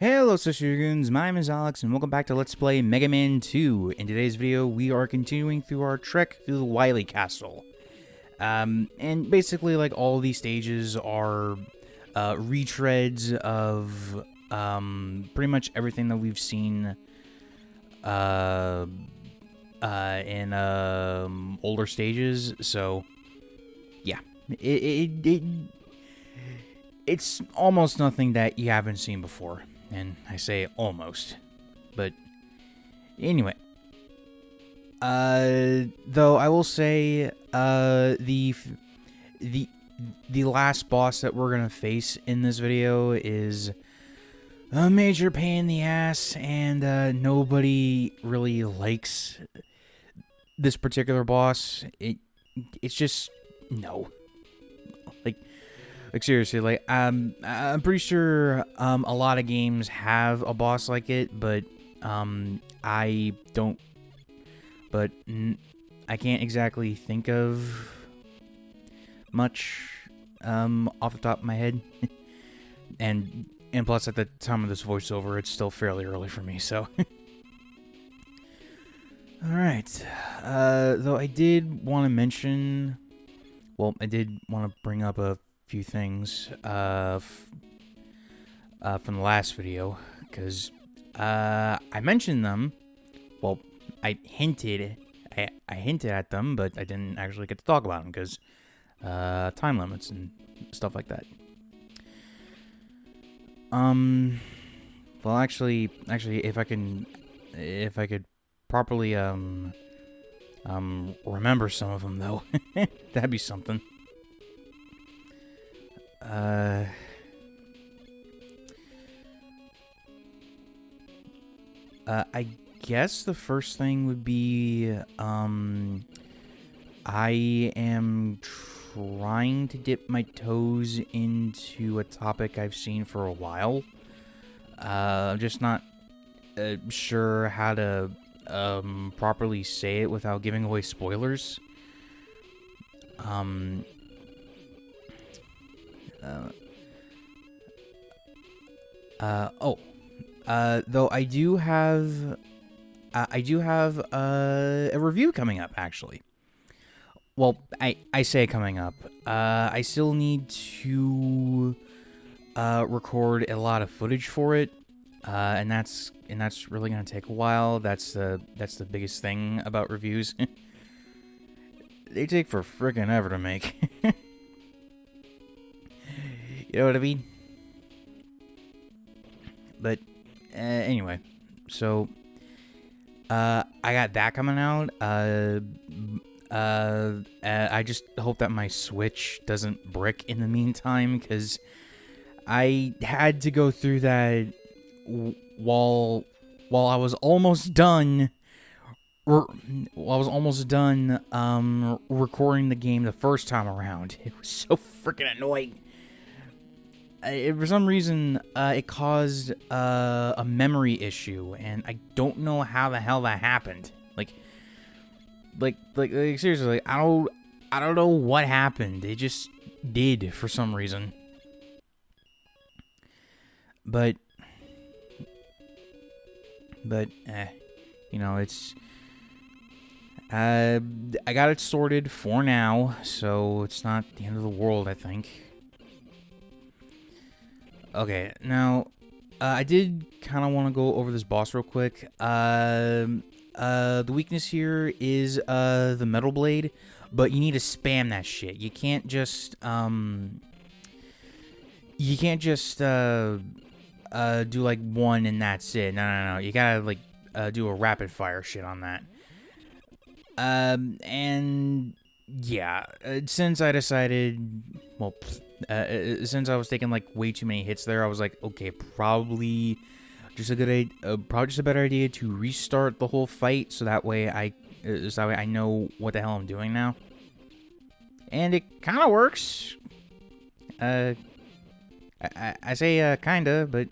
Hello Goons, my name is Alex and welcome back to Let's Play Mega Man 2. In today's video, we are continuing through our trek through the Wily Castle. And basically, like, all these stages are retreads of pretty much everything that we've seen in older stages. So, yeah, it's almost nothing that you haven't seen before. And I say almost. But anyway. Though I will say, the last boss that we're gonna face in this video is a major pain in the ass, and nobody really likes this particular boss. It's just no. Like seriously, like I'm pretty sure a lot of games have a boss like it, but I don't. But I can't exactly think of much off the top of my head, and plus at the time of this voiceover, it's still fairly early for me. So, all right. Though I did want to mention, well, I did want to bring up a few things from the last video, because I mentioned them. Well, I hinted at them, but I didn't actually get to talk about them because time limits and stuff like that. Well, actually, if I could properly remember some of them though, that'd be something. I guess the first thing would be, I am trying to dip my toes into a topic I've seen for a while. I'm just not sure how to properly say it without giving away spoilers. Though I do have a review coming up, actually. Well, I say coming up. I still need to record a lot of footage for it, and that's really gonna take a while. That's the biggest thing about reviews. They take for frickin' ever to make. You know what I mean? But anyway, so I got that coming out. I just hope that my Switch doesn't brick in the meantime, because I had to go through that while I was almost done. Recording the game the first time around. It was so freaking annoying. For some reason, it caused a memory issue, and I don't know how the hell that happened. Like seriously, like, I don't know what happened. It just did for some reason. But you know, it's I got it sorted for now, so it's not the end of the world, I think. Okay, now, I did kind of want to go over this boss real quick. The weakness here is, the metal blade, but you need to spam that shit. You can't just, do, like, one and that's it. No. You gotta, like, do a rapid fire shit on that. And, yeah, since I decided, well, since I was taking like way too many hits there, I was like, okay, probably just a better idea to restart the whole fight, so that way I know what the hell I'm doing now. And it kind of works. I say kinda, but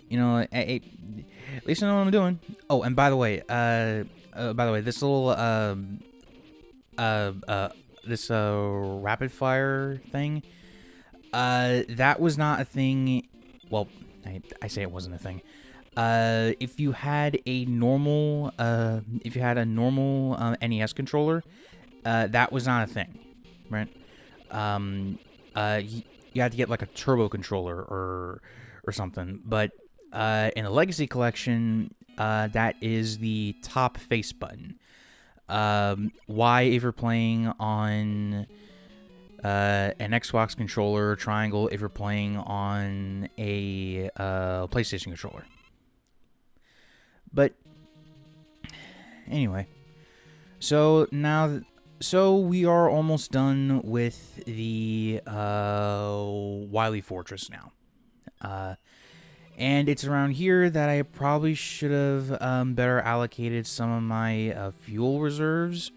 you know, at least I know what I'm doing. Oh, and by the way, this little this rapid fire thing, that was not a thing. Well, I say it wasn't a thing. If you had a normal NES controller, that was not a thing, right? You had to get like a turbo controller or something. But in a Legacy Collection, that is the top face button. Y if you're playing on an Xbox controller, triangle if you're playing on a PlayStation controller. But anyway, so we are almost done with the Wily Fortress now. And it's around here that I probably should have better allocated some of my fuel reserves.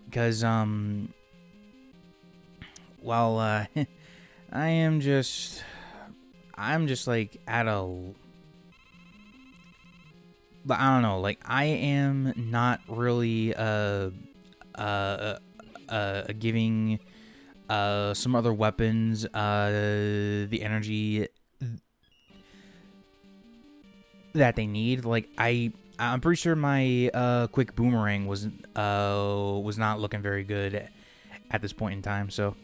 Because, well, I'm just like at a... But I don't know, like, I am not really giving some other weapons the energy that they need. Like, I'm pretty sure my quick boomerang was not looking very good at this point in time. So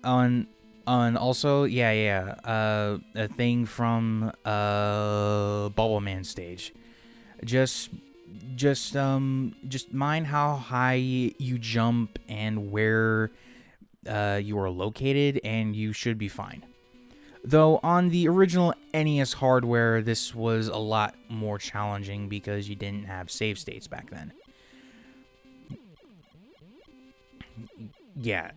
also a thing from Bubble Man stage. Just mind how high you jump and where you are located, and you should be fine. Though on the original NES hardware, this was a lot more challenging because you didn't have save states back then. Yeah.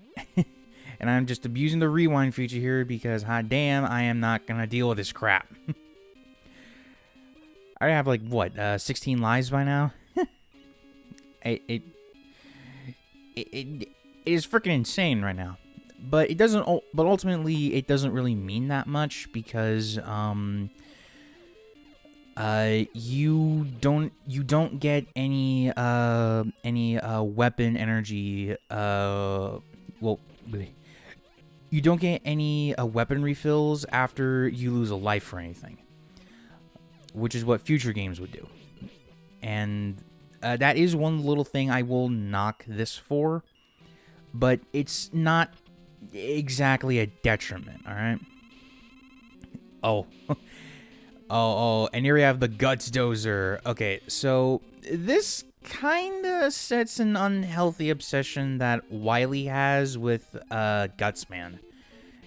And I'm just abusing the rewind feature here because, hot damn, I am not going to deal with this crap. I have, like, what, 16 lives by now? It is freaking insane right now. But it doesn't. But ultimately, it doesn't really mean that much because you don't get any weapon energy. You don't get any weapon refills after you lose a life or anything, which is what future games would do. And that is one little thing I will knock this for, but it's not exactly a detriment, alright? And here we have the Guts Dozer. Okay, so this kind of sets an unhealthy obsession that Wily has with Gutsman.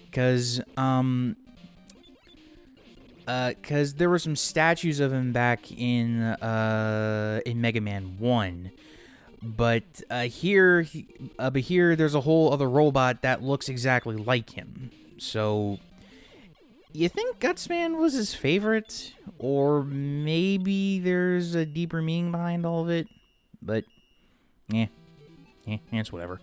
Because there were some statues of him back in Megaman 1. But here there's a whole other robot that looks exactly like him. So, you think Gutsman was his favorite? Or maybe there's a deeper meaning behind all of it? But, it's whatever.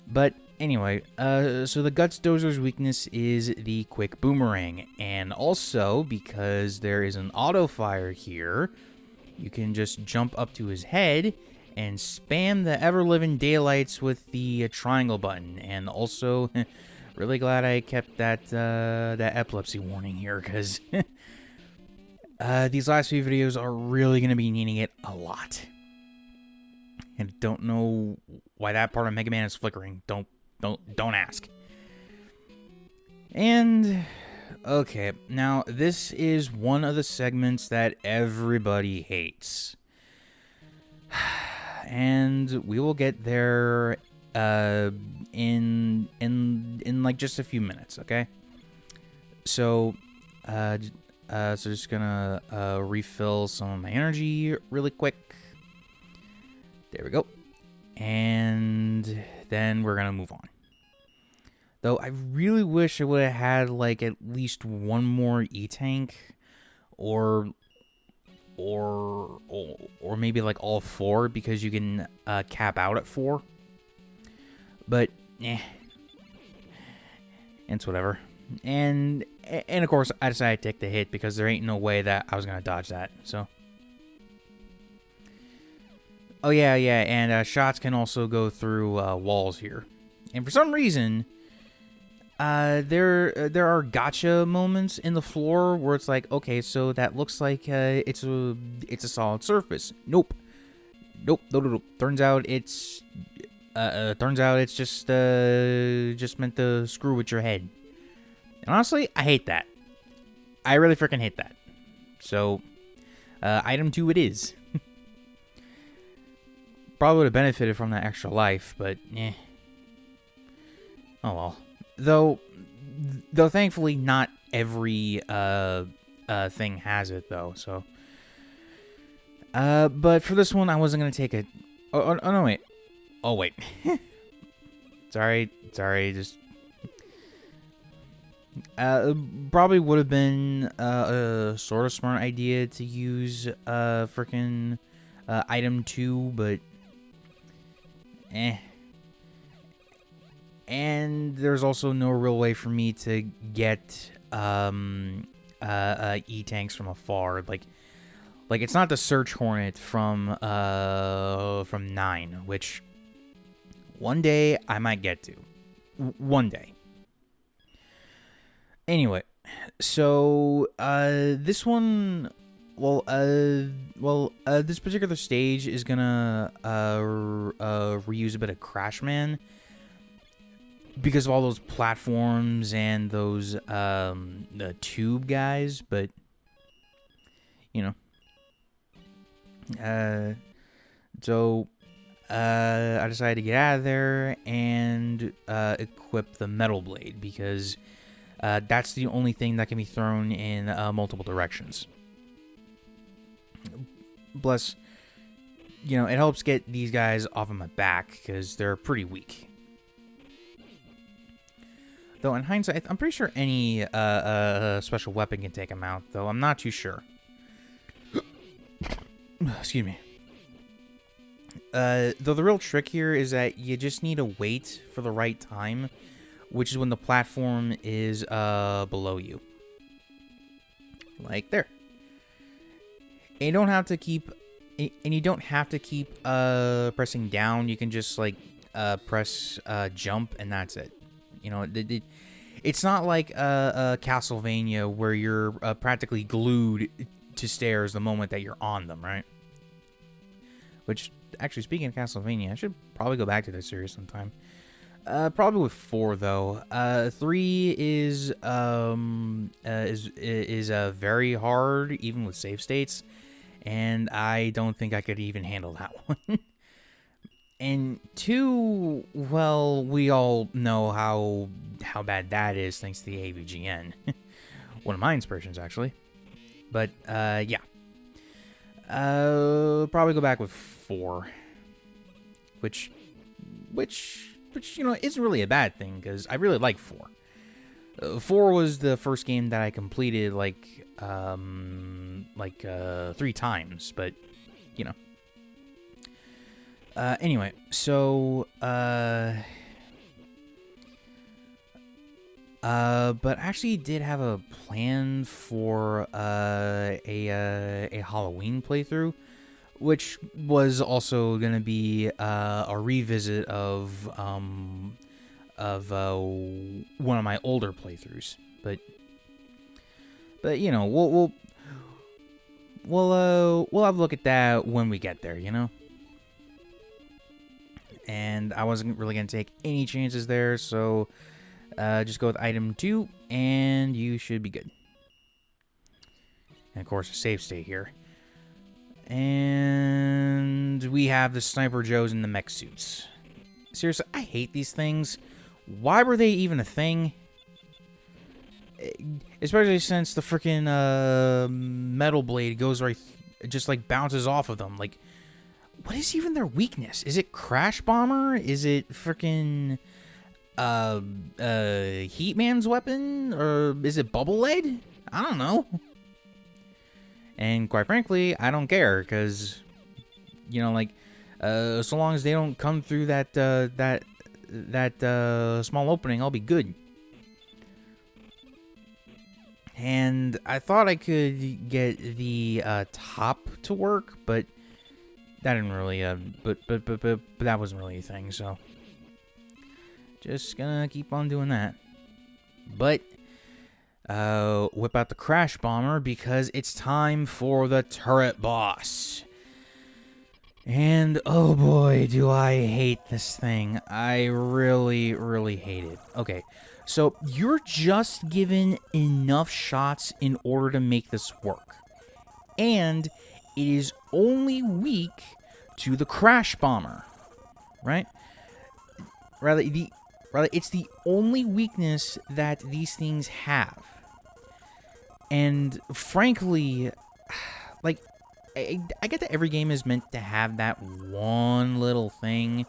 But anyway, so the Guts Dozer's weakness is the quick boomerang. And also, because there is an auto fire here, you can just jump up to his head and spam the ever-living daylights with the triangle button. And also, really glad I kept that epilepsy warning here, because these last few videos are really going to be needing it a lot. And don't know why that part of Mega Man is flickering. Don't ask. And okay, now this is one of the segments that everybody hates. And we will get there in like just a few minutes, okay? So just gonna refill some of my energy really quick. There we go. And then we're gonna move on. Though I really wish I would have had like at least one more E-tank, or maybe like all 4, because you can cap out at 4. But it's whatever. And of course I decided to take the hit because there ain't no way that I was gonna dodge that. So and shots can also go through walls here. And for some reason, there are gotcha moments in the floor where it's like, okay, so that looks like it's a solid surface. Nope. Nope. Turns out it's just meant to screw with your head. And honestly, I hate that. I really freaking hate that. So, item 2 it is. Probably would have benefited from that extra life, but eh. Oh well. Though thankfully not every thing has it though. So, but for this one, I wasn't gonna take it. Oh no wait. Oh wait. sorry. Just probably would have been a sort of smart idea to use freaking item 2, but eh. And there's also no real way for me to get E-tanks from afar. Like it's not the Search Hornet from 9, which one day I might get to. One day. Anyway, so this one, this particular stage is gonna reuse a bit of Crashman because of all those platforms and those the tube guys, but you know, so I decided to get out of there and equip the Metal Blade because that's the only thing that can be thrown in multiple directions. Plus, you know, it helps get these guys off of my back because they're pretty weak. Though in hindsight, I'm pretty sure any special weapon can take them out, though I'm not too sure. Excuse me. Though the real trick here is that you just need to wait for the right time, which is when the platform is below you. Like there. And you don't have to keep pressing down. You can just like press jump and that's it. You know, it's not like Castlevania where you're practically glued to stairs the moment that you're on them, right? Which, actually, speaking of Castlevania, I should probably go back to this series sometime. Probably with 4 though. 3 is very hard, even with save states, and I don't think I could even handle that one. And 2, well, we all know how bad that is thanks to the AVGN. One of my inspirations, actually. But yeah. Probably go back with 4, which you know isn't really a bad thing because I really like 4. 4 was the first game that I completed like 3 times, but you know. Anyway, so but actually did have a plan for a Halloween playthrough, which was also gonna be a revisit of one of my older playthroughs. But you know, we'll have a look at that when we get there, you know. And I wasn't really gonna take any chances there, so just go with item 2, and you should be good. And of course, a save state here. And we have the Sniper Joes and the mech suits. Seriously, I hate these things. Why were they even a thing? Especially since the freaking Metal Blade goes right, just like bounces off of them. Like, what is even their weakness? Is it Crash Bomber? Is it freaking Heatman's weapon? Or is it Bubble Lead? I don't know. And quite frankly, I don't care, because, you know, like, so long as they don't come through that small opening, I'll be good. And I thought I could get the top to work, but that didn't really, but that wasn't really a thing, so just gonna keep on doing that. But whip out the crash bomber because it's time for the turret boss. And oh boy, do I hate this thing. I really, really hate it. Okay, so you're just given enough shots in order to make this work. And it is only weak to the crash bomber, right? Rather, it's the only weakness that these things have. And frankly, like, I get that every game is meant to have that one little thing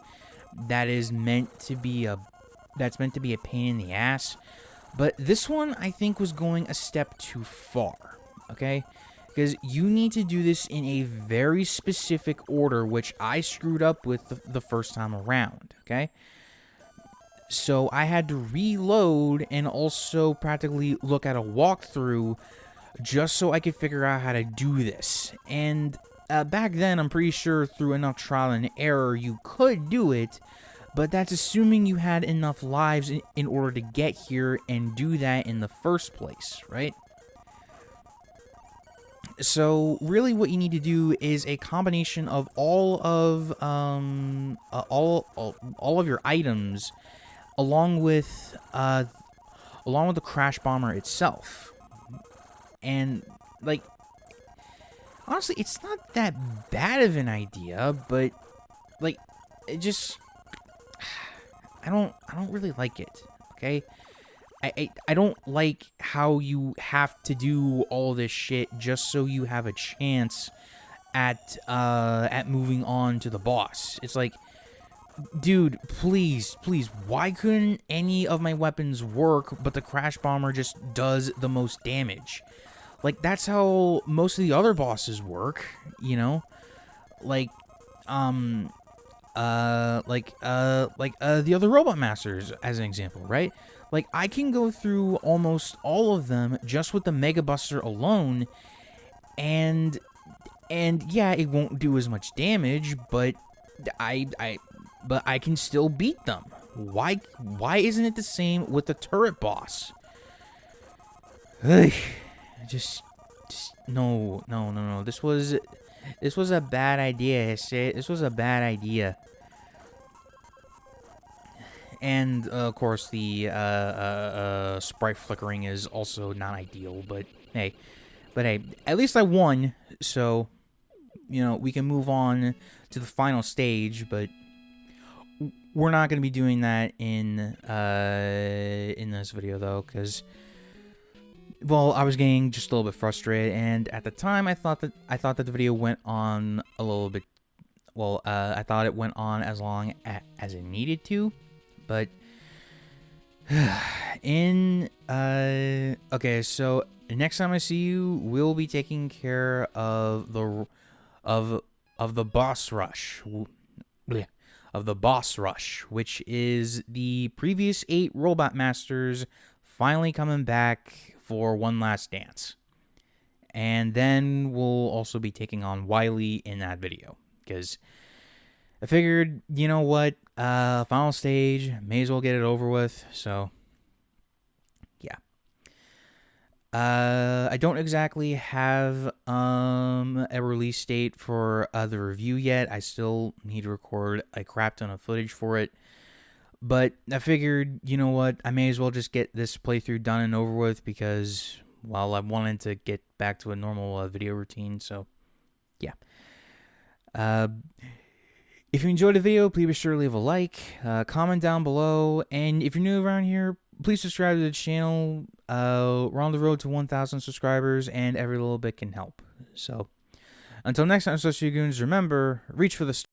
that is meant to be a pain in the ass. But this one, I think, was going a step too far, okay? Because you need to do this in a very specific order, which I screwed up with the first time around, okay? So I had to reload and also practically look at a walkthrough just so I could figure out how to do this. And back then, I'm pretty sure through enough trial and error, you could do it, but that's assuming you had enough lives in order to get here and do that in the first place, right? So really what you need to do is a combination of all of your items along with the crash bomber itself. And like honestly, it's not that bad of an idea, but like it just I don't really like it, okay? I don't like how you have to do all this shit just so you have a chance at moving on to the boss. It's like, dude, please, why couldn't any of my weapons work, but the crash bomber just does the most damage? Like, that's how most of the other bosses work, you know? Like, the other robot masters, as an example, right? Like, I can go through almost all of them just with the Mega Buster alone, and yeah, it won't do as much damage, but I can still beat them. Why isn't it the same with the turret boss? Ugh, just no. This was a bad idea. This was a bad idea. And of course, the sprite flickering is also not ideal. But hey, at least I won. So you know we can move on to the final stage. But we're not going to be doing that in this video though, because well, I was getting just a little bit frustrated, and at the time, I thought that the video went on a little bit. Well, I thought it went on as long as it needed to, but okay. So next time I see you, we'll be taking care of the boss rush. Of the boss rush, which is the previous 8 robot masters finally coming back for one last dance. And then we'll also be taking on Wily in that video, because I figured, you know what, final stage, may as well get it over with, so yeah. I don't exactly have a release date for the review yet. I still need to record a crap ton of footage for it. But I figured, you know what, I may as well just get this playthrough done and over with because, well, I wanted to get back to a normal video routine, so, yeah. If you enjoyed the video, please be sure to leave a like, comment down below, and if you're new around here, please subscribe to the channel. We're on the road to 1,000 subscribers, and every little bit can help. So, until next time, Associate Goons, remember, reach for the